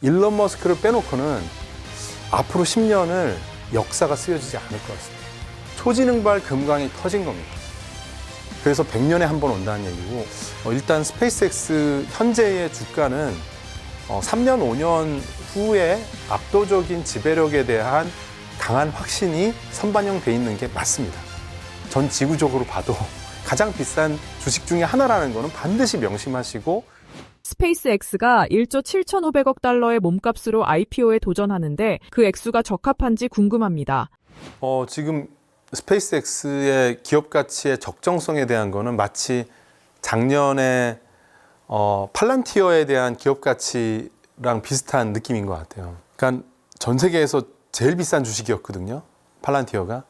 일론 머스크를 빼놓고는 앞으로 10년을 역사가 쓰여지지 않을 것 같습니다. 초지능발 금광이 터진 겁니다. 그래서 100년에 한 번 온다는 얘기고, 일단 스페이스X 현재의 주가는 3년, 5년 후에 압도적인 지배력에 대한 강한 확신이 선반영돼 있는 게 맞습니다. 전 지구적으로 봐도 가장 비싼 주식 중에 하나라는 거는 반드시 명심하시고, 스페이스X가 1조 7,500억 달러의 몸값으로 IPO에 도전하는데 그 액수가 적합한지 궁금합니다. 지금 스페이스X의 기업 가치의 적정성에 대한 거는 마치 작년에 팔란티어에 대한 기업 가치랑 비슷한 느낌인 것 같아요. 그러니까 전 세계에서 제일 비싼 주식이었거든요, 팔란티어가.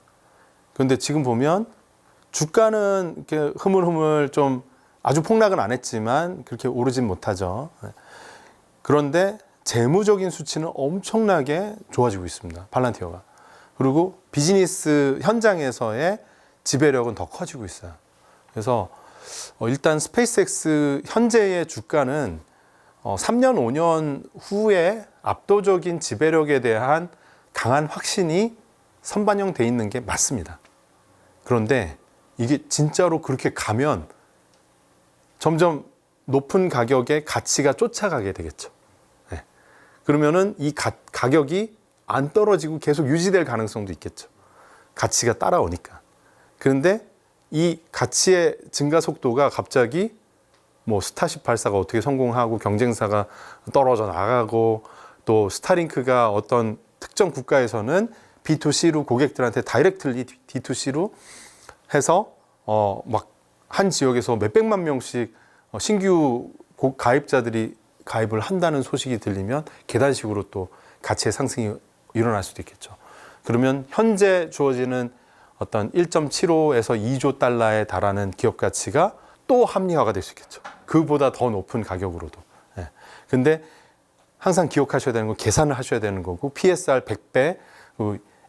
그런데 지금 보면 주가는 이렇게 흐물흐물 좀 아주 폭락은 안 했지만 그렇게 오르진 못하죠. 그런데 재무적인 수치는 엄청나게 좋아지고 있습니다, 팔란티어가. 그리고 비즈니스 현장에서의 지배력은 더 커지고 있어요. 그래서 일단 스페이스X 현재의 주가는 3년, 5년 후에 압도적인 지배력에 대한 강한 확신이 선반영돼 있는 게 맞습니다. 그런데 이게 진짜로 그렇게 가면 점점 높은 가격의 가치가 쫓아가게 되겠죠. 네. 그러면은 이 가격이 안 떨어지고 계속 유지될 가능성도 있겠죠. 가치가 따라오니까. 그런데 이 가치의 증가 속도가 갑자기 뭐 스타쉽 발사가 어떻게 성공하고 경쟁사가 떨어져 나가고 또 스타링크가 어떤 특정 국가에서는 B2C로 고객들한테 다이렉트리 D2C로 해서 막 한 지역에서 몇백만 명씩 신규 가입자들이 가입을 한다는 소식이 들리면 계단식으로 또 가치의 상승이 일어날 수도 있겠죠. 그러면 현재 주어지는 어떤 1.75에서 2조 달러에 달하는 기업 가치가 또 합리화가 될 수 있겠죠. 그보다 더 높은 가격으로도. 예. 근데 항상 기억하셔야 되는 건 계산을 하셔야 되는 거고, PSR 100배,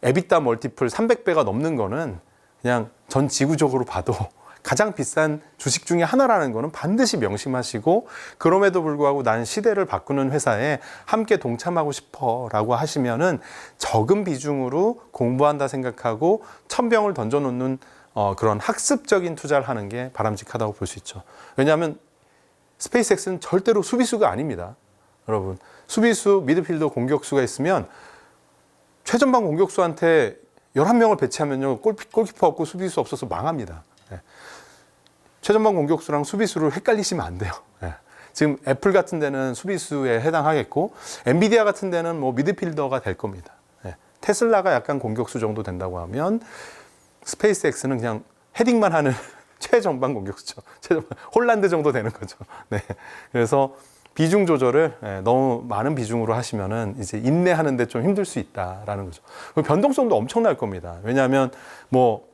에비타 멀티플 300배가 넘는 거는 그냥 전 지구적으로 봐도 가장 비싼 주식 중에 하나라는 거는 반드시 명심하시고, 그럼에도 불구하고 나는 시대를 바꾸는 회사에 함께 동참하고 싶어 라고 하시면은 적은 비중으로 공부한다 생각하고 천병을 던져놓는 그런 학습적인 투자를 하는 게 바람직하다고 볼 수 있죠. 왜냐하면 스페이스X는 절대로 수비수가 아닙니다. 여러분, 수비수, 미드필더, 공격수가 있으면 최전방 공격수한테 11명을 배치하면요, 골키퍼 없고 수비수 없어서 망합니다. 네. 최전방 공격수랑 수비수를 헷갈리시면 안 돼요. 네. 지금 애플 같은 데는 수비수에 해당하겠고, 엔비디아 같은 데는 뭐 미드필더가 될 겁니다. 네. 테슬라가 약간 공격수 정도 된다고 하면 스페이스X는 그냥 헤딩만 하는 최전방 공격수죠. 홀란드 정도 되는 거죠. 네. 그래서 비중 조절을 너무 많은 비중으로 하시면은 이제 인내하는데 좀 힘들 수 있다라는 거죠. 변동성도 엄청날 겁니다. 왜냐하면 뭐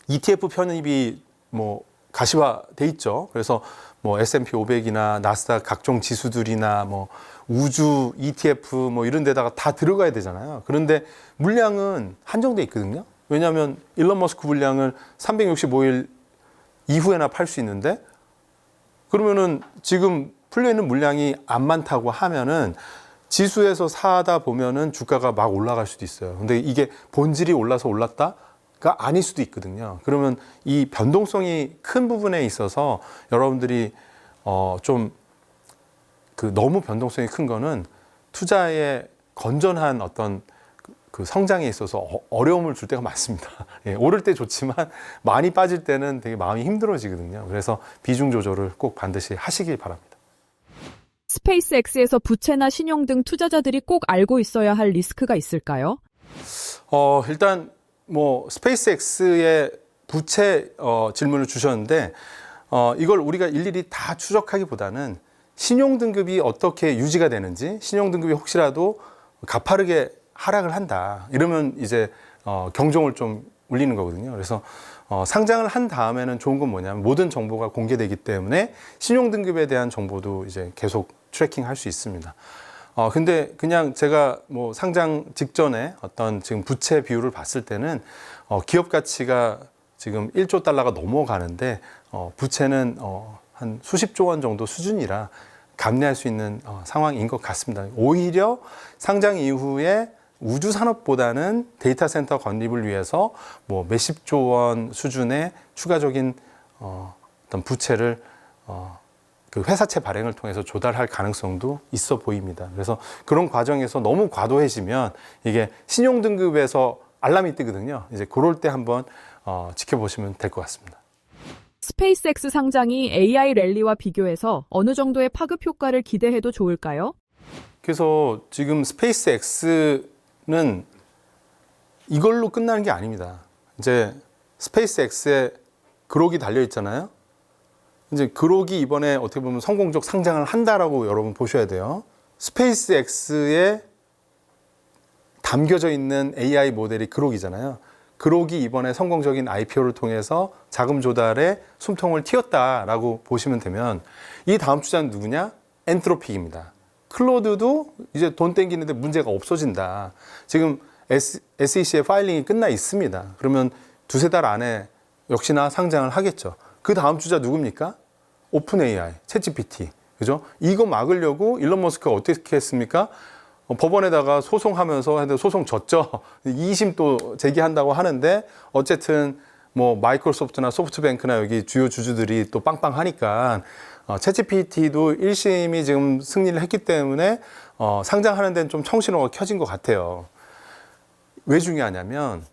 ETF 편입이 뭐 가시화돼 있죠. 그래서 뭐 S&P 500이나 나스닥 각종 지수들이나 뭐 우주 ETF 뭐 이런 데다가 다 들어가야 되잖아요. 그런데 물량은 한정돼 있거든요. 왜냐하면 일론 머스크 물량을 365일 이후에나 팔 수 있는데, 그러면은 지금 풀려있는 물량이 안 많다고 하면은 지수에서 사다 보면은 주가가 막 올라갈 수도 있어요. 근데 이게 본질이 올라서 올랐다가 아닐 수도 있거든요. 그러면 이 변동성이 큰 부분에 있어서 여러분들이 좀 너무 변동성이 큰 거는 투자의 건전한 어떤 그 성장에 있어서 어려움을 줄 때가 많습니다. 예, 오를 때 좋지만 많이 빠질 때는 되게 마음이 힘들어지거든요. 그래서 비중 조절을 꼭 반드시 하시길 바랍니다. 스페이스X에서 부채나 신용 등 투자자들이 꼭 알고 있어야 할 리스크가 있을까요? 일단 뭐 스페이스X의 부채 질문을 주셨는데, 이걸 우리가 일일이 다 추적하기보다는 신용 등급이 어떻게 유지가 되는지, 신용 등급이 혹시라도 가파르게 하락을 한다 이러면 이제 경종을 좀 울리는 거거든요. 그래서 상장을 한 다음에는 좋은 건 뭐냐면 모든 정보가 공개되기 때문에 신용 등급에 대한 정보도 이제 계속 트래킹할 수 있습니다. 근데 그냥 제가 뭐 상장 직전에 어떤 지금 부채 비율을 봤을 때는 기업 가치가 지금 1조 달러가 넘어가는데 부채는 한 수십조 원 정도 수준이라 감내할 수 있는 상황인 것 같습니다. 오히려 상장 이후에 우주 산업보다는 데이터 센터 건립을 위해서 뭐 몇십조 원 수준의 추가적인 어떤 부채를 그 회사채 발행을 통해서 조달할 가능성도 있어 보입니다. 그래서 그런 과정에서 너무 과도해지면 이게 신용 등급에서 알람이 뜨거든요. 이제 그럴 때 한번 지켜보시면 될 것 같습니다. 스페이스X 상장이 AI 랠리와 비교해서 어느 정도의 파급 효과를 기대해도 좋을까요? 그래서 지금 스페이스X는 이걸로 끝나는 게 아닙니다. 이제 스페이스X에 그록이 달려 있잖아요. 이제 그록이 이번에 어떻게 보면 성공적 상장을 한다라고 여러분 보셔야 돼요. 스페이스X에 담겨져 있는 AI 모델이 그록이잖아요. 그록이 이번에 성공적인 IPO를 통해서 자금 조달에 숨통을 틔웠다라고 보시면 되면 이 다음 투자는 누구냐? 엔트로픽입니다. 클로드도 이제 돈 땡기는데 문제가 없어진다. 지금 SEC의 파일링이 끝나 있습니다. 그러면 두세 달 안에 역시나 상장을 하겠죠. 그 다음 주자 누굽니까? 오픈 AI, 챗GPT. 그죠? 이거 막으려고 일론 머스크가 어떻게 했습니까? 법원에다가 소송하면서 소송 졌죠. 2심 또 제기한다고 하는데 어쨌든 뭐 마이크로소프트나 소프트뱅크나 여기 주요 주주들이 또 빵빵하니까 챗GPT도 1심이 지금 승리를 했기 때문에 상장하는 데는 좀 청신호가 켜진 것 같아요. 왜 중요하냐면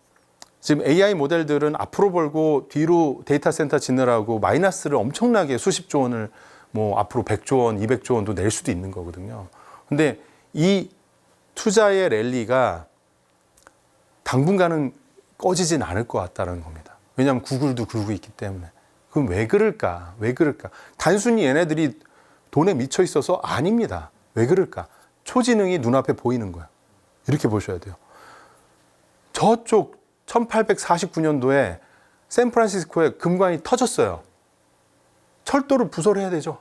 지금 AI 모델들은 앞으로 벌고 뒤로 데이터 센터 짓느라고 마이너스를 엄청나게 수십조 원을 뭐 앞으로 100조 원, 200조 원도 낼 수도 있는 거거든요. 근데 이 투자의 랠리가 당분간은 꺼지진 않을 것 같다는 겁니다. 왜냐하면 구글도 그러고 있기 때문에. 그럼 왜 그럴까? 왜 그럴까? 단순히 얘네들이 돈에 미쳐 있어서 아닙니다. 왜 그럴까? 초지능이 눈앞에 보이는 거야. 이렇게 보셔야 돼요. 저쪽 1849년도에 샌프란시스코에 금광이 터졌어요. 철도를 부설을 해야 되죠.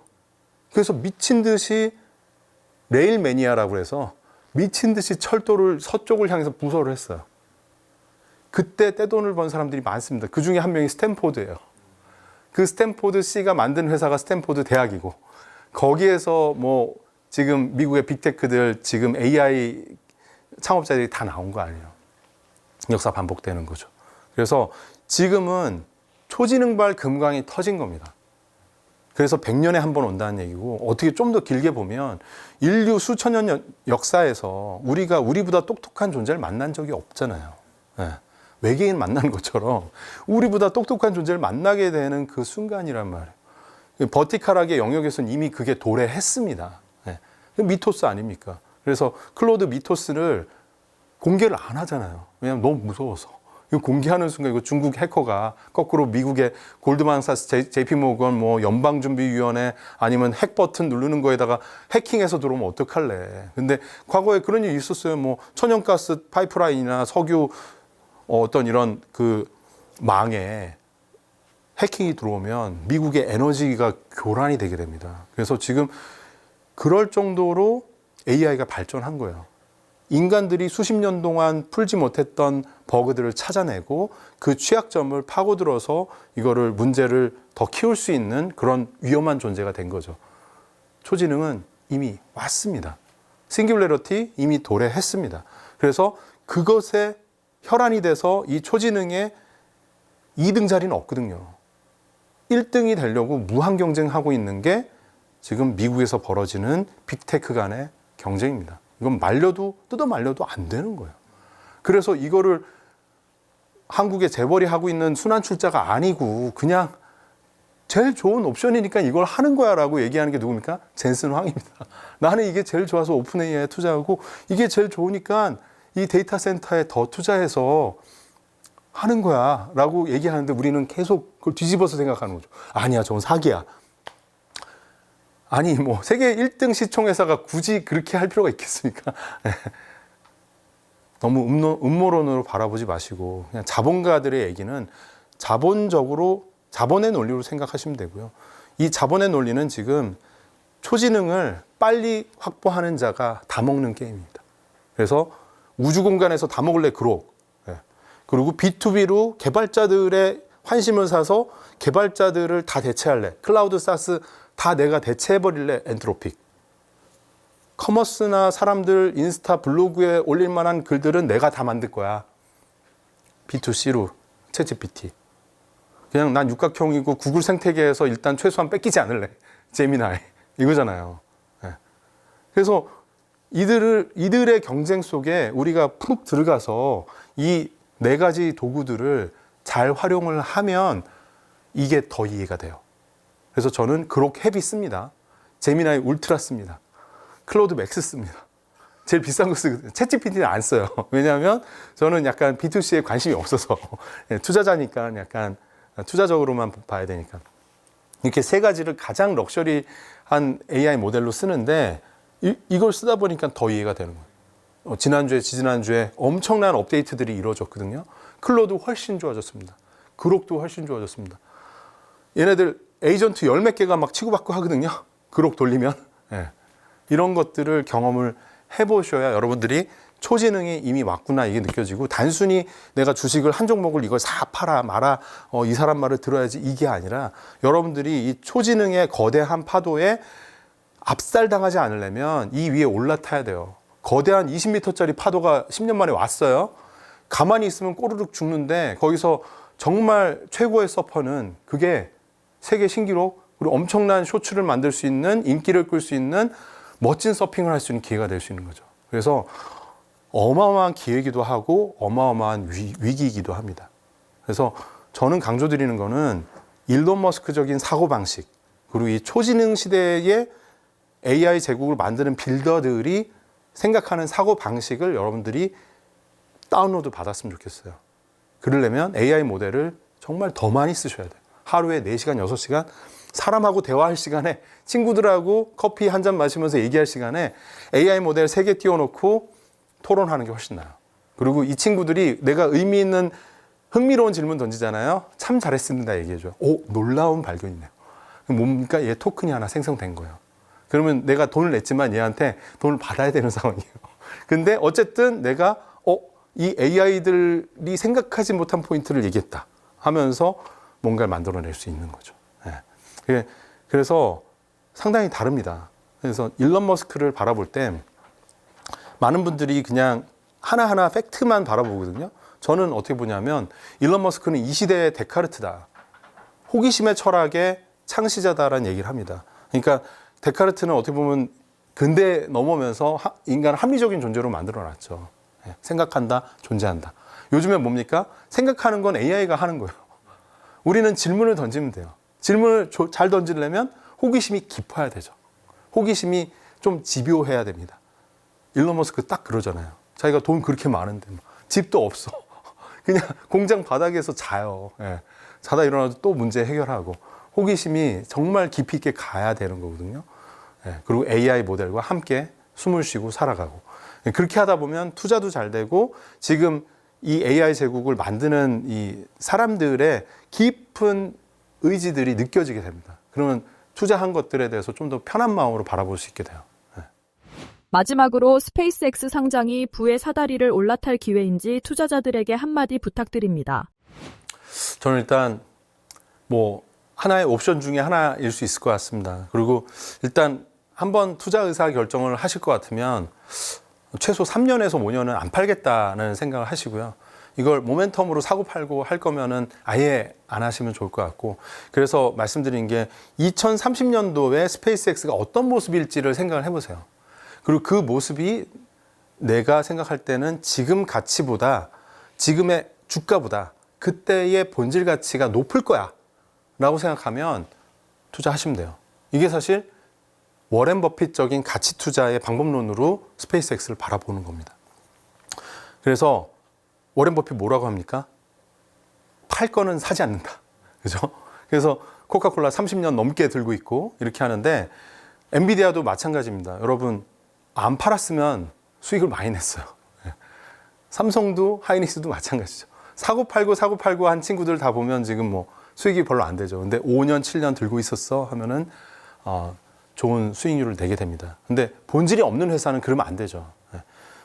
그래서 미친 듯이 레일 매니아라고 해서 미친 듯이 철도를 서쪽을 향해서 부설을 했어요. 그때 떼돈을 번 사람들이 많습니다. 그 중에 한 명이 스탠포드예요. 그 스탠포드 C가 만든 회사가 스탠포드 대학이고 거기에서 뭐 지금 미국의 빅테크들 지금 AI 창업자들이 다 나온 거 아니에요. 역사 반복되는 거죠. 그래서 지금은 초지능발 금광이 터진 겁니다. 그래서 100년에 한 번 온다는 얘기고 어떻게 좀 더 길게 보면 인류 수천 년 역사에서 우리가 우리보다 똑똑한 존재를 만난 적이 없잖아요. 네. 외계인 만나는 것처럼 우리보다 똑똑한 존재를 만나게 되는 그 순간이란 말이에요. 버티컬하게 영역에서는 이미 그게 도래했습니다. 네. 미토스 아닙니까? 그래서 클로드 미토스를 공개를 안 하잖아요. 왜냐하면 너무 무서워서. 이거 공개하는 순간 이거 중국 해커가 거꾸로 미국의 골드만사스, JP모건, 뭐 연방준비위원회 아니면 핵 버튼 누르는 거에다가 해킹해서 들어오면 어떡할래. 근데 과거에 그런 일이 있었어요. 뭐 천연가스 파이프라인이나 석유 어떤 이런 그 망에 해킹이 들어오면 미국의 에너지가 교란이 되게 됩니다. 그래서 지금 그럴 정도로 AI가 발전한 거예요. 인간들이 수십 년 동안 풀지 못했던 버그들을 찾아내고 그 취약점을 파고들어서 이거를 문제를 더 키울 수 있는 그런 위험한 존재가 된 거죠. 초지능은 이미 왔습니다. 싱귤레러티 이미 도래했습니다. 그래서 그것에 혈안이 돼서 이 초지능의 2등 자리는 없거든요. 1등이 되려고 무한 경쟁하고 있는 게 지금 미국에서 벌어지는 빅테크 간의 경쟁입니다. 이건 말려도 뜯어 말려도 안 되는 거예요. 그래서 이거를 한국에 재벌이 하고 있는 순환 출자가 아니고 그냥 제일 좋은 옵션이니까 이걸 하는 거야 라고 얘기하는 게 누굽니까? 젠슨 황입니다. 나는 이게 제일 좋아서 오픈 AI에 투자하고 이게 제일 좋으니까 이 데이터 센터에 더 투자해서 하는 거야 라고 얘기하는데 우리는 계속 그걸 뒤집어서 생각하는 거죠. 아니야, 저건 사기야. 아니 뭐 세계 1등 시총회사가 굳이 그렇게 할 필요가 있겠습니까? 너무 음모론으로 바라보지 마시고 그냥 자본가들의 얘기는 자본적으로 자본의 논리로 생각하시면 되고요. 이 자본의 논리는 지금 초지능을 빨리 확보하는 자가 다 먹는 게임입니다. 그래서 우주 공간에서 다 먹을래 그록. 그리고 B2B로 개발자들의 환심을 사서 개발자들을 다 대체할래. 클라우드 사스 다 내가 대체해버릴래 엔트로픽. 커머스나 사람들 인스타 블로그에 올릴 만한 글들은 내가 다 만들 거야. B2C로 챗GPT. 그냥 난 육각형이고 구글 생태계에서 일단 최소한 뺏기지 않을래. 제미나이. 이거잖아요. 네. 그래서 이들의 경쟁 속에 우리가 푹 들어가서 이 네 가지 도구들을 잘 활용을 하면 이게 더 이해가 돼요. 그래서 저는 그록 헤비 씁니다. 제미나이 울트라 씁니다. 클로드 맥스 씁니다. 제일 비싼 거 쓰거든요. 챗GPT는 안 써요. 왜냐하면 저는 약간 B2C에 관심이 없어서 투자자니까 약간 투자적으로만 봐야 되니까. 이렇게 세 가지를 가장 럭셔리한 AI 모델로 쓰는데 이걸 쓰다 보니까 더 이해가 되는 거예요. 지난주에 지지난주에 엄청난 업데이트들이 이루어졌거든요. 클로드 훨씬 좋아졌습니다. 그록도 훨씬 좋아졌습니다. 얘네들 에이전트 열 몇 개가 막 치고받고 하거든요. 그록 돌리면. 네. 이런 것들을 경험을 해보셔야 여러분들이 초지능이 이미 왔구나 이게 느껴지고, 단순히 내가 주식을 한 종목을 이걸 사 팔아 말아 이 사람 말을 들어야지 이게 아니라, 여러분들이 이 초지능의 거대한 파도에 압살당하지 않으려면 이 위에 올라타야 돼요. 거대한 20m짜리 파도가 10년 만에 왔어요. 가만히 있으면 꼬르륵 죽는데 거기서 정말 최고의 서퍼는 그게 세계 신기록, 그리고 엄청난 쇼츠를 만들 수 있는, 인기를 끌 수 있는 멋진 서핑을 할 수 있는 기회가 될 수 있는 거죠. 그래서 어마어마한 기회이기도 하고 어마어마한 위기이기도 합니다. 그래서 저는 강조드리는 거는 일론 머스크적인 사고방식, 그리고 이 초지능 시대의 AI 제국을 만드는 빌더들이 생각하는 사고방식을 여러분들이 다운로드 받았으면 좋겠어요. 그러려면 AI 모델을 정말 더 많이 쓰셔야 돼요. 하루에 4시간, 6시간 사람하고 대화할 시간에, 친구들하고 커피 한 잔 마시면서 얘기할 시간에 AI 모델 3개 띄워놓고 토론하는 게 훨씬 나아요. 그리고 이 친구들이 내가 의미 있는 흥미로운 질문 던지잖아요. 참 잘했습니다 얘기해줘요. 오, 놀라운 발견이네요. 뭡니까? 얘 토큰이 하나 생성된 거예요. 그러면 내가 돈을 냈지만 얘한테 돈을 받아야 되는 상황이에요. 근데 어쨌든 내가 이 AI들이 생각하지 못한 포인트를 얘기했다 하면서 뭔가를 만들어낼 수 있는 거죠. 네. 그래서 상당히 다릅니다. 그래서 일론 머스크를 바라볼 때 많은 분들이 그냥 하나하나 팩트만 바라보거든요. 저는 어떻게 보냐면 일론 머스크는 이 시대의 데카르트다. 호기심의 철학의 창시자다라는 얘기를 합니다. 그러니까 데카르트는 어떻게 보면 근대 넘어오면서 인간을 합리적인 존재로 만들어놨죠. 생각한다, 존재한다. 요즘에 뭡니까? 생각하는 건 AI가 하는 거예요. 우리는 질문을 던지면 돼요. 질문을 잘 던지려면 호기심이 깊어야 되죠. 호기심이 좀 집요해야 됩니다. 일론 머스크 딱 그러잖아요. 자기가 돈 그렇게 많은데 집도 없어. 그냥 공장 바닥에서 자요. 자다 일어나도 또 문제 해결하고. 호기심이 정말 깊이 있게 가야 되는 거거든요. 그리고 AI 모델과 함께 숨을 쉬고 살아가고. 그렇게 하다 보면 투자도 잘 되고, 지금 이 AI 제국을 만드는 이 사람들의 깊은 의지들이 느껴지게 됩니다. 그러면 투자한 것들에 대해서 좀 더 편한 마음으로 바라볼 수 있게 돼요. 마지막으로 스페이스X 상장이 부의 사다리를 올라탈 기회인지 투자자들에게 한마디 부탁드립니다. 저는 일단 하나의 옵션 중에 하나일 수 있을 것 같습니다. 그리고 일단 한번 투자 의사 결정을 하실 것 같으면 최소 3년에서 5년은 안 팔겠다는 생각을 하시고요. 이걸 모멘텀으로 사고 팔고 할 거면은 아예 안 하시면 좋을 것 같고, 그래서 말씀드린 게 2030년도에 스페이스X가 어떤 모습일지를 생각을 해보세요. 그리고 그 모습이 내가 생각할 때는 지금 가치보다, 지금의 주가보다 그때의 본질 가치가 높을 거야 라고 생각하면 투자하시면 돼요. 이게 사실 워렌 버핏적인 가치 투자의 방법론으로 스페이스X를 바라보는 겁니다. 그래서 워렌 버핏 뭐라고 합니까? 팔 거는 사지 않는다. 그죠? 그래서 코카콜라 30년 넘게 들고 있고 이렇게 하는데, 엔비디아도 마찬가지입니다. 여러분, 안 팔았으면 수익을 많이 냈어요. 삼성도 하이닉스도 마찬가지죠. 사고 팔고 한 친구들 다 보면 지금 수익이 별로 안 되죠. 근데 5년, 7년 들고 있었어 하면은 좋은 수익률을 내게 됩니다. 근데 본질이 없는 회사는 그러면 안 되죠.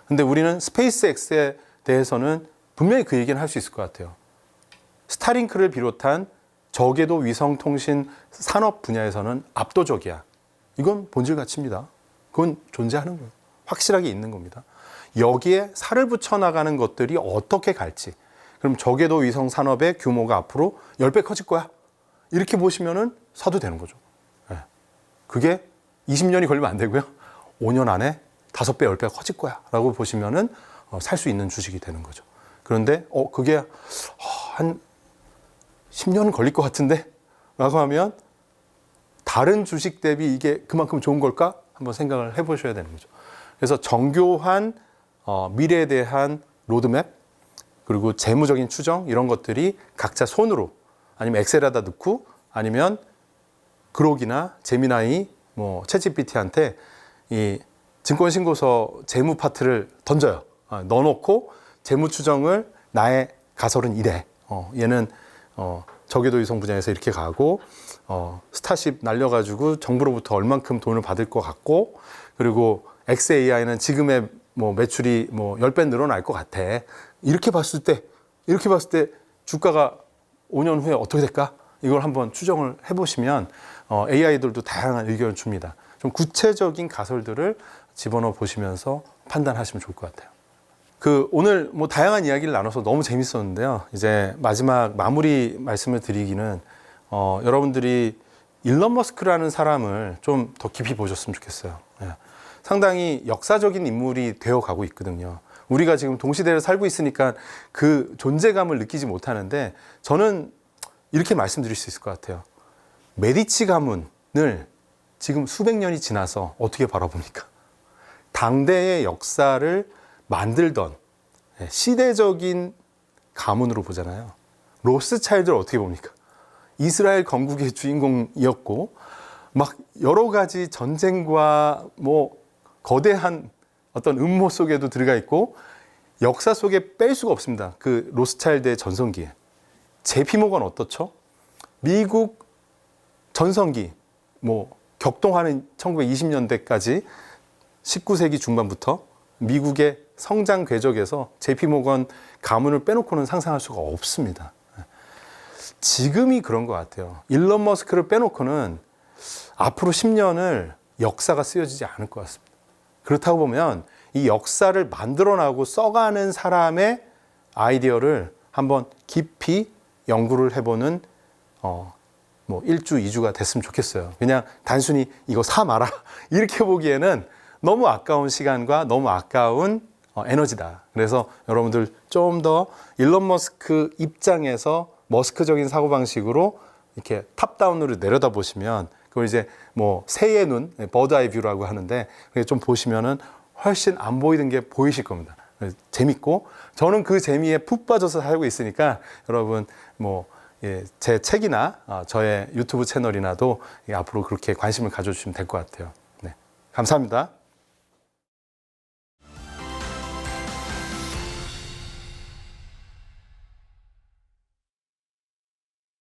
근데 우리는 스페이스X에 대해서는 분명히 그 얘기는 할 수 있을 것 같아요. 스타링크를 비롯한 저궤도 위성통신 산업 분야에서는 압도적이야. 이건 본질 가치입니다. 그건 존재하는 거예요. 확실하게 있는 겁니다. 여기에 살을 붙여나가는 것들이 어떻게 갈지. 그럼 저궤도 위성 산업의 규모가 앞으로 10배 커질 거야. 이렇게 보시면은 사도 되는 거죠. 예. 그게 20년이 걸리면 안 되고요. 5년 안에 5배, 10배가 커질 거야. 라고 보시면은 살 수 있는 주식이 되는 거죠. 그런데 그게 한 10년은 걸릴 것 같은데? 라고 하면 다른 주식 대비 이게 그만큼 좋은 걸까? 한번 생각을 해보셔야 되는 거죠. 그래서 정교한 미래에 대한 로드맵 그리고 재무적인 추정 이런 것들이 각자 손으로 아니면 엑셀에다 넣고 아니면 그록이나 제미나이 뭐 챗GPT한테 이 증권신고서 재무 파트를 던져요. 넣어놓고 재무 추정을 나의 가설은 이래. 얘는 저궤도 위성 분야에서 이렇게 가고 스타쉽 날려가지고 정부로부터 얼만큼 돈을 받을 것 같고 그리고 XAI는 지금의 뭐 매출이 뭐 10배 늘어날 것 같아. 이렇게 봤을 때 주가가 5년 후에 어떻게 될까? 이걸 한번 추정을 해보시면 AI들도 다양한 의견을 줍니다. 좀 구체적인 가설들을 집어넣어 보시면서 판단하시면 좋을 것 같아요. 오늘 뭐 다양한 이야기를 나눠서 너무 재밌었는데요. 이제 마지막 마무리 말씀을 드리기는 여러분들이 일론 머스크라는 사람을 좀 더 깊이 보셨으면 좋겠어요. 예. 상당히 역사적인 인물이 되어가고 있거든요. 우리가 지금 동시대를 살고 있으니까 그 존재감을 느끼지 못하는데 저는 이렇게 말씀드릴 수 있을 것 같아요. 메디치 가문을 지금 수백 년이 지나서 어떻게 바라봅니까? 당대의 역사를 만들던 시대적인 가문으로 보잖아요. 로스차일드를 어떻게 봅니까? 이스라엘 건국의 주인공이었고 막 여러 가지 전쟁과 뭐 거대한 어떤 음모 속에도 들어가 있고 역사 속에 뺄 수가 없습니다. 그 로스차일드의 전성기에. JP모건 어떻죠? 미국 전성기 뭐 격동하는 1920년대까지 19세기 중반부터 미국의 성장 궤적에서 JP모건 가문을 빼놓고는 상상할 수가 없습니다. 지금이 그런 것 같아요. 일론 머스크를 빼놓고는 앞으로 10년을 역사가 쓰여지지 않을 것 같습니다. 그렇다고 보면 이 역사를 만들어나고 써가는 사람의 아이디어를 한번 깊이 연구를 해보는 뭐 1주, 2주가 됐으면 좋겠어요. 그냥 단순히 이거 사 마라 이렇게 보기에는 너무 아까운 시간과 너무 아까운 에너지다. 그래서 여러분들 좀 더 일론 머스크 입장에서 머스크적인 사고방식으로 이렇게 탑다운으로 내려다보시면 그걸 이제 뭐 새의 눈, 버드 아이 뷰라고 하는데 그게 좀 보시면은 훨씬 안 보이는 게 보이실 겁니다. 재밌고 저는 그 재미에 푹 빠져서 살고 있으니까 여러분 뭐 제 책이나 저의 유튜브 채널이나도 앞으로 그렇게 관심을 가져주시면 될 것 같아요. 네, 감사합니다.